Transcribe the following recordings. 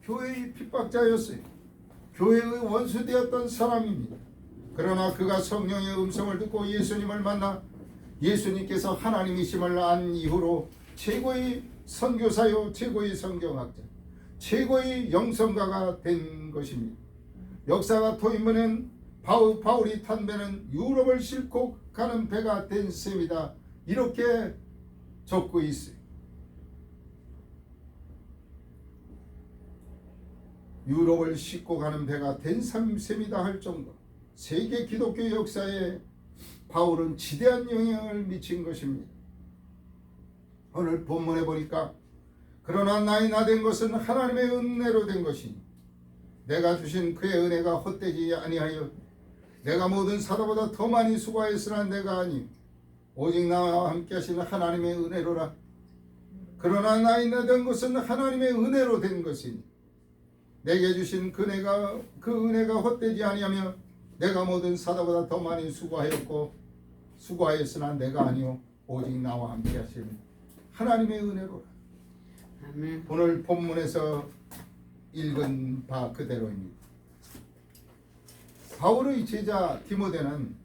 교회의 핍박자였어요. 교회의 원수되었던 사람입니다. 그러나 그가 성령의 음성을 듣고 예수님을 만나 예수님께서 하나님이심을 안 이후로 최고의 선교사요, 최고의 성경학자, 최고의 영성가가 된 것입니다. 역사가 토인문은 바울이 탄 배는 유럽을 싣고 가는 배가 된 셈이다, 이렇게 적고 있어요. 유럽을 싣고 가는 배가 된 셈이다 할 정도, 세계 기독교 역사에 바울은 지대한 영향을 미친 것입니다. 오늘 본문에 보니까 그러나 나이 나된 것은 하나님의 은혜로 된 것이니 내가 주신 그의 은혜가 헛되지 아니하여 내가 모든 사도보다 더 많이 수고하였으나 내가 아니 오직 나와 함께 하시는 하나님의 은혜로라. 그러나 나이 나된 것은 하나님의 은혜로 된 것이니 내게 주신 그 은혜가 헛되지 아니하며 내가 모든 사도보다 더 많이 수고하였으나 내가 아니요 오직 나와 함께 하시는 하나님의 은혜로라. 아멘. 오늘 본문에서 읽은 바 그대로입니다. 바울의 제자 디모데는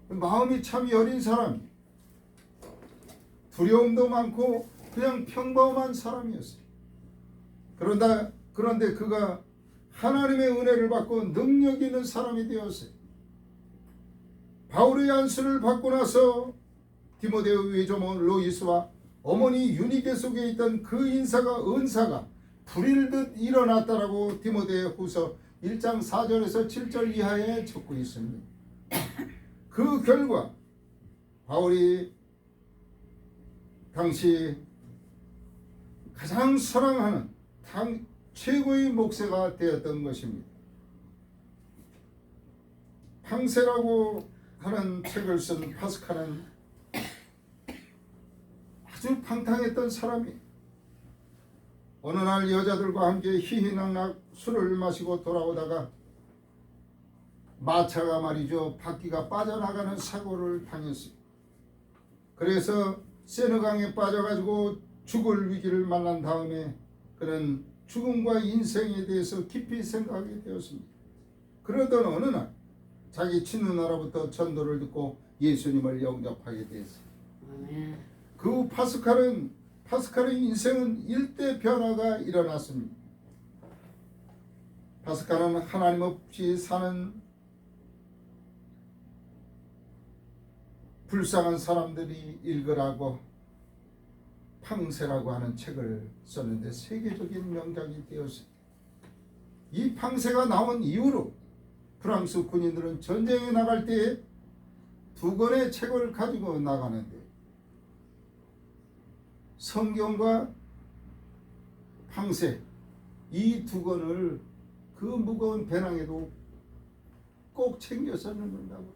마음이 참 여린 사람, 두려움도 많고 그냥 평범한 사람이었어요. 그런데 그가 하나님의 은혜를 받고 능력 있는 사람이 되었어요. 바울의 안수를 받고 나서 디모데의 외조모 로이스와 어머니 유니게 속에 있던 그 은사가 불일 듯 일어났다라고 디모데 후서 1장 4절에서 7절 이하에 적고 있습니다. 그 결과 바울이 당시 가장 사랑하는 최고의 목사가 되었던 것입니다. 팡세라고 하는 책을 쓴 파스칼은 아주 방탕했던 사람이 어느 날 여자들과 함께 희희낙낙 술을 마시고 돌아오다가 마차가 말이죠, 바퀴가 빠져나가는 사고를 당했어요. 그래서 세느강에 빠져가지고 죽을 위기를 만난 다음에 그는 죽음과 인생에 대해서 깊이 생각하게 되었습니다. 그러던 어느 날 자기 친누나로부터 전도를 듣고 예수님을 영접하게 되었어요. 아멘. 그 파스칼의 인생은 일대 변화가 일어났습니다. 파스칼은 하나님 없이 사는 불쌍한 사람들이 읽으라고 팡세라고 하는 책을 썼는데 세계적인 명작이 되었습니다. 이 팡세가 나온 이후로 프랑스 군인들은 전쟁에 나갈 때 2권의 책을 가지고 나가는데 성경과 팡세 이 2권을 그 무거운 배낭에도 꼭 챙겨서 넣는다고.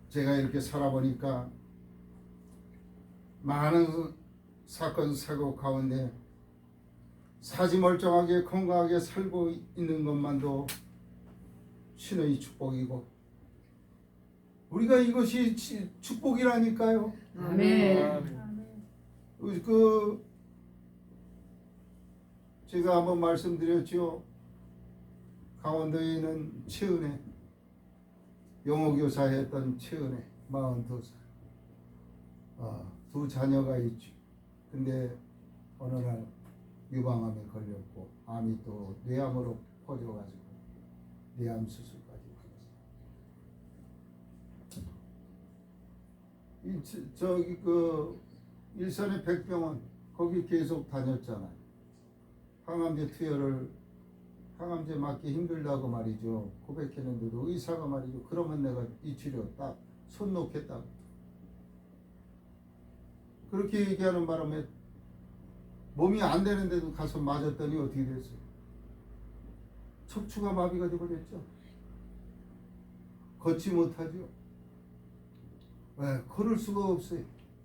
제가 이렇게 살아보니까 많은 사건 사고 가운데 사지멀쩡하게 건강하게 살고 있는 것만도 신의 축복이고 우리가 이것이 축복이라니까요. 아멘. 제가 한번 말씀드렸죠. 강원도에 있는 최은혜 영어교사 했던 최은혜 42살 2 자녀가 있죠. 근데 어느 날 유방암에 걸렸고 암이 또 뇌암으로 퍼져가지고 뇌암 수술까지 받았어요. 저기 일산의 백병원 거기 계속 다녔잖아요. 항암제 맞기 힘들다고 말이죠. 고백했는데도 의사가 말이죠. 그러면 내가 이 치료 딱 손 놓겠다고. 그렇게 얘기하는 바람에 몸이 안 되는데도 가서 맞았더니 어떻게 됐어요? 척추가 마비가 되버렸죠. 걷지 못하죠. 왜? 걸을 수가 없어요.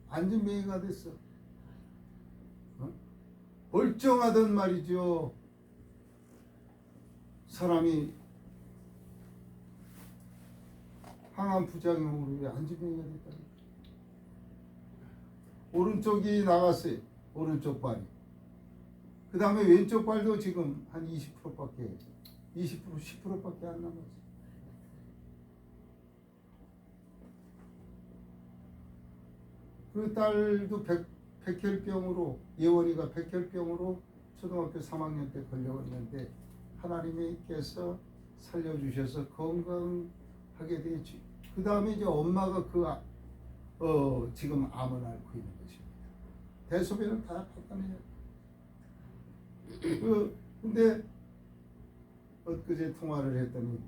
안전뱅이가 됐어. 멀쩡하던 말이죠. 사람이 항암 부작용으로 안전뱅이가 됐다. 오른쪽이 나갔어요. 오른쪽 발이. 그 다음에 왼쪽 발도 지금 한 20%밖에 20% 10%밖에 안 남았어요. 그 딸도 백혈병으로, 예원이가 백혈병으로 초등학교 3학년 때 걸려왔는데 하나님께서 살려주셔서 건강하게 되지. 그 다음에 이제 엄마가 지금 암을 앓고 있는 것입니다. 대소변을 다 받아내요. 근데 엊그제 통화를 했더니,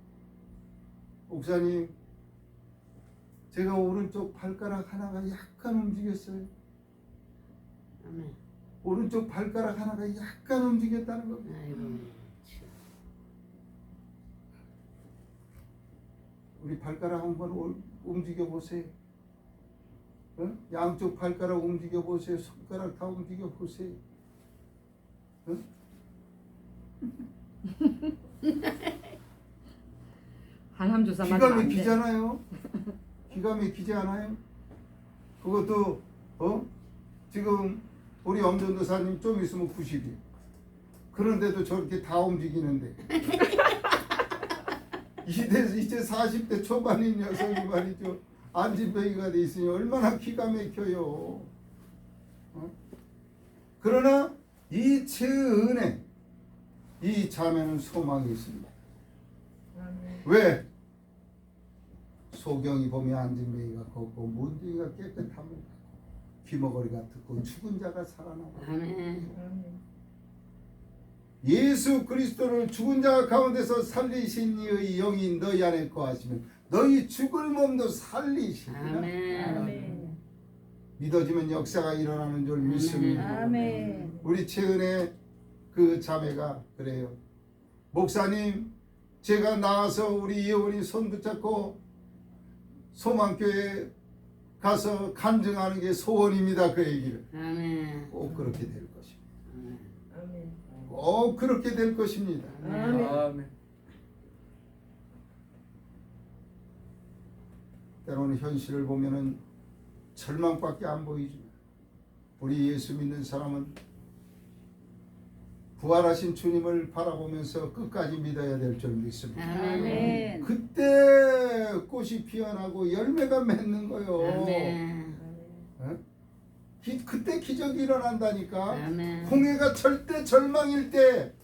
목사님, 제가 오른쪽 발가락 하나가 약간 움직였어요. 아멘. 오른쪽 발가락 하나가 약간 움직였다는 겁니다. 아이고. 우리 발가락 한번 움직여 보세요. 어? 양쪽 발가락 움직여 보세요. 손가락 다 움직여 보세요. 어? 항암 조사 기가 맞으면 안 돼. 막히잖아요. 기가 막히지 않아요? 그것도 지금 우리 엄전도사님 좀 있으면 90이. 그런데도 저렇게 다 움직이는데. 이제 40대 초반인 녀석이 말이죠. 안진병이가 돼 있으니 얼마나 기가 막혀요. 그러나 이 최은혜, 이 자매는 소망이 있습니다. 왜? 소경이 보면 안진뱅이가 걷고 문둥이가 깨끗함을 받고 귀머거리가 듣고 죽은 자가 살아나고. 아멘. 예수 그리스도를 죽은 자 가운데서 살리신 이의 영이 너희 안에 거하시면 너희 죽을 몸도 살리시리라. 아멘. 믿어지면 역사가 일어나는 줄 믿습니다. 아멘. 우리 최은혜 그 자매가 그래요. 목사님, 제가 나와서 우리 예원이 손 붙잡고 소망교회 가서 간증하는 게 소원입니다. 그 얘기를. 아멘. 꼭 그렇게 될 것입니다. 아멘. 꼭 그렇게 될 것입니다. 아멘. 때로는 현실을 보면은 절망밖에 안 보이죠. 우리 예수 믿는 사람은 부활하신 주님을 바라보면서 끝까지 믿어야 될 줄 믿습니다. 아멘. 그때 꽃이 피어나고 열매가 맺는 거요. 아멘. 어? 그때 기적이 일어난다니까. 아멘. 홍해가 절대 절망일 때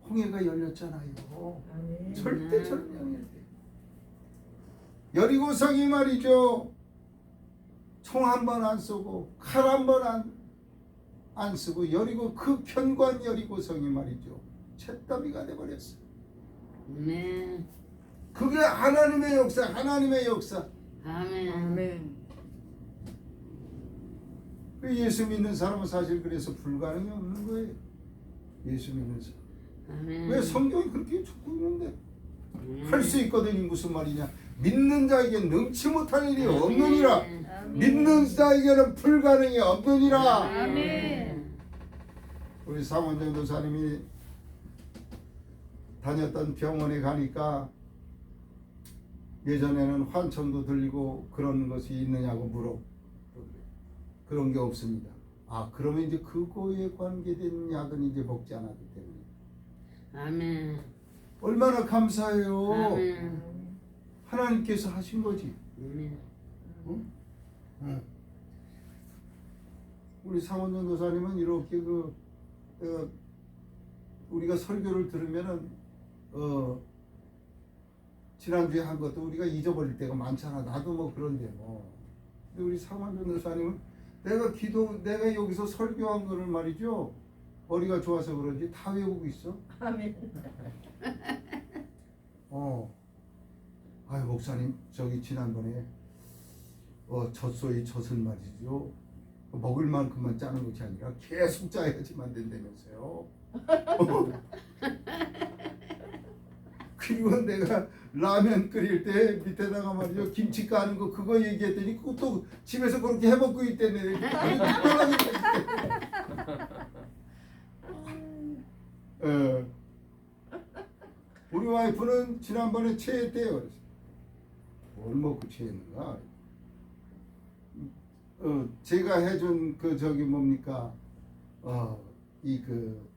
홍해가 열렸잖아요. 아멘. 절대 절망일 때. 여리고성이 말이죠. 총 한 번 안 쏘고 칼 한 번 안 쓰고 여리고 그 편관 여리고성이 말이죠. 잿더미가 돼버렸어요. 아멘. 그게 하나님의 역사, 하나님의 역사. 아멘. 아멘. 그 예수 믿는 사람은 사실 그래서 불가능이 없는 거예요. 예수 믿는 사람. 아멘. 왜 성경이 그렇게 적고 있는데 할 수 있거든요. 무슨 말이냐? 믿는 자에게 능치 못할 일이 없느니라. 아멘. 믿는 자에게는 불가능이 없느니라. 아멘. 우리 상원정 도사님이 다녔던 병원에 가니까 예전에는 환청도 들리고 그런 것이 있느냐고 물어. 그런 게 없습니다. 아, 그러면 이제 그거에 관계된 약은 이제 먹지 않았기 때문에. 아멘. 얼마나 감사해요. 아멘. 하나님께서 하신 거지. 아멘. 응? 우리 상원정 도사님은 이렇게 우리가 설교를 들으면은 지난주에 한 것도 우리가 잊어버릴 때가 많잖아. 나도 뭐 그런데 뭐. 근데 우리 상원정 도사님은 내가 여기서 설교한 거를 말이죠. 머리가 좋아서 그런지 다 외우고 있어. 아멘. 아유 목사님 저기 지난번에 젖소의 젖은 말이죠. 먹을 만큼만 짜는 것이 아니라 계속 짜야지만 된다면서요. 그리고 내가 라면 끓일 때 밑에다가 말이죠 김치 까는 거 그거 얘기했더니 그것도 집에서 그렇게 해먹고 있대네. 우리 와이프는 지난번에 체했대요. 뭘 먹고 체했는가? 제가 해준 그 저기 뭡니까 이 그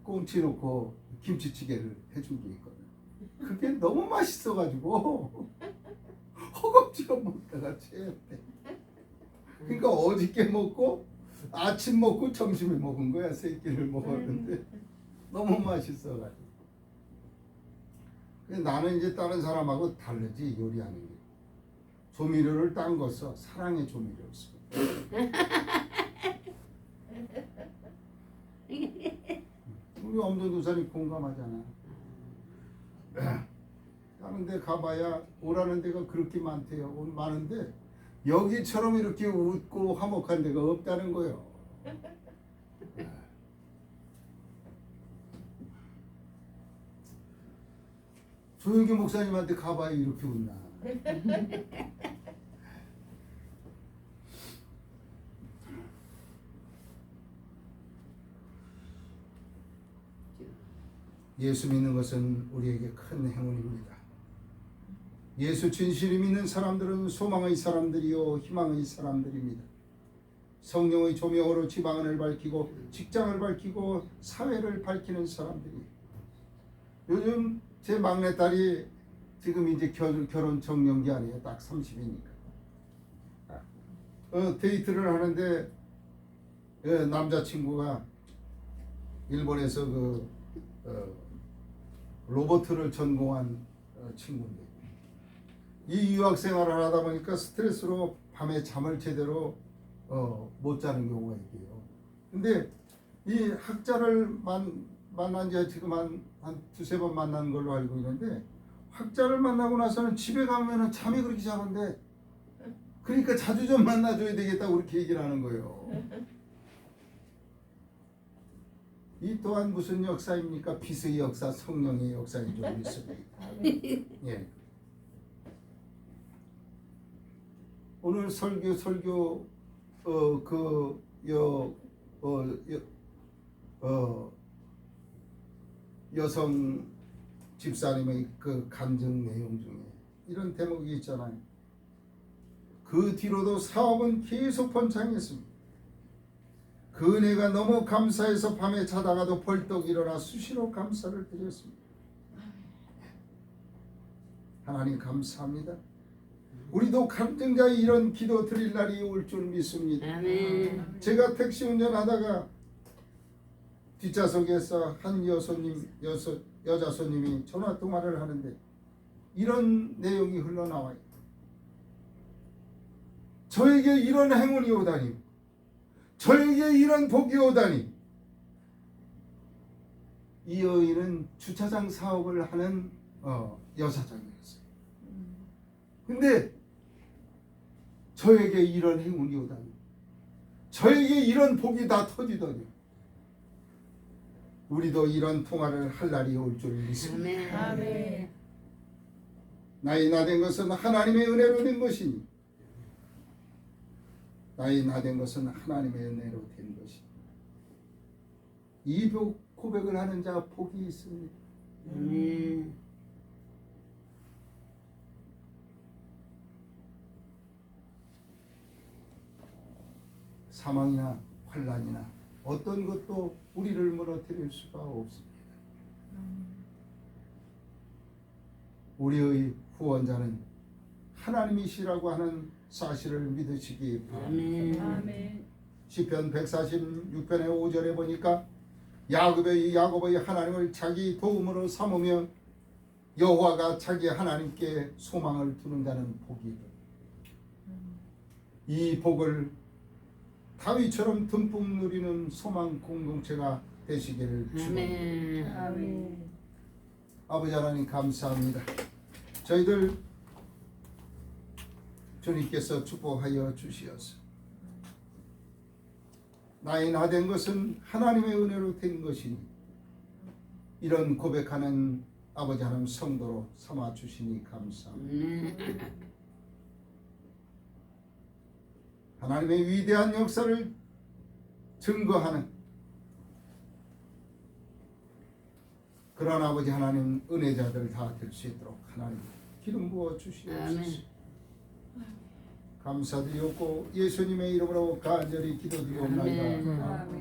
꽁치 넣고 김치찌개를 해준 게 있거든요. 그게 너무 맛있어가지고 허겁지겁 먹다가 체했대. 그러니까 어저께 먹고 아침 먹고 점심에 먹은 거야. 세 끼를 먹었는데 너무 맛있어가지고. 근데 나는 이제 다른 사람하고 다르지 요리하는 게. 조미료를 딴 거 써. 사랑의 조미료를 써. 우리 엄전도사님 공감하잖아. 다른 데 가봐야 오라는 데가 그렇게 많대요. 많은데 여기처럼 이렇게 웃고 화목한 데가 없다는 거예요. 조영기 목사님한테 가봐야 이렇게 웃나. 예수 믿는 것은 우리에게 큰 행운입니다. 예수 진실히 믿는 사람들은 소망의 사람들이요 희망의 사람들입니다. 성령의 조명으로 지방을 밝히고 직장을 밝히고 사회를 밝히는 사람들이. 요즘 제 막내딸이 지금 이제 결혼 정년기 아니에요. 딱 30이니까. 데이트를 하는데 남자친구가 일본에서 로버트를 전공한 친구인데 이 유학 생활을 하다 보니까 스트레스로 밤에 잠을 제대로 못 자는 경우가 있대요. 근데 이 학자를 만난 지 지금 한 두세 번 만난 걸로 알고 있는데 학자를 만나고 나서는 집에 가면은 잠이 그렇게 자는데 그러니까 자주 좀 만나줘야 되겠다고 그렇게 얘기를 하는 거예요. 이 또한 무슨 역사입니까? 빛의 역사, 성령의 역사에 좀 있습니다. 예. 오늘 설교 여성 집사님의 그 감정 내용 중에 이런 대목이 있잖아요. 그 뒤로도 사업은 계속 번창했습니다. 그 은혜가 너무 감사해서 밤에 자다가도 벌떡 일어나 수시로 감사를 드렸습니다. 하나님 감사합니다. 우리도 감정자의 이런 기도 드릴 날이 올 줄 믿습니다. 아멘. 제가 택시 운전하다가 뒷좌석에서 한 여자 손님이 전화 통화를 하는데 이런 내용이 흘러나와요. 저에게 이런 행운이 오다니, 저에게 이런 복이 오다니. 이 여인은 주차장 사업을 하는 여사장이었어요. 근데 저에게 이런 행운이 오다니, 저에게 이런 복이 다 터지더니 우리도 이런 통화를 할 날이 올 줄 믿습니다. 아멘. 나이 나된 것은 하나님의 은혜로 된 것이니, 나이 나된 것은 하나님의 은혜로 된 것이니, 이 고백을 하는 자 복이 있습니다. 아멘. 사망이나 환난이나 어떤 것도 우리를 무너뜨릴 수가 없습니다. 우리의 후원자는 하나님이시라고 하는 사실을 믿으시기 바랍니다. 아멘. 시편 146편의 5절에 보니까 야곱의 하나님을 자기 도움으로 삼으며 여호와가 자기 하나님께 소망을 두는 자는 복이 있다. 이 복을 다윗처럼 듬뿍 누리는 소망 공동체가 되시기를 축원합니다. 아멘. 아버지 하나님 감사합니다. 저희들 주님께서 축복하여 주시어서 나이 나된 것은 하나님의 은혜로 된 것이니 이런 고백하는 아버지 하나님 성도로 삼아 주시니 감사합니다. 하나님의 위대한 역사를 증거하는 그런 아버지 하나님 은혜자들 다 될 수 있도록 하나님 기름 부어 주시옵소서. 아멘. 감사드리옵고 예수님의 이름으로 간절히 기도드리옵나이다. 아멘. 아멘.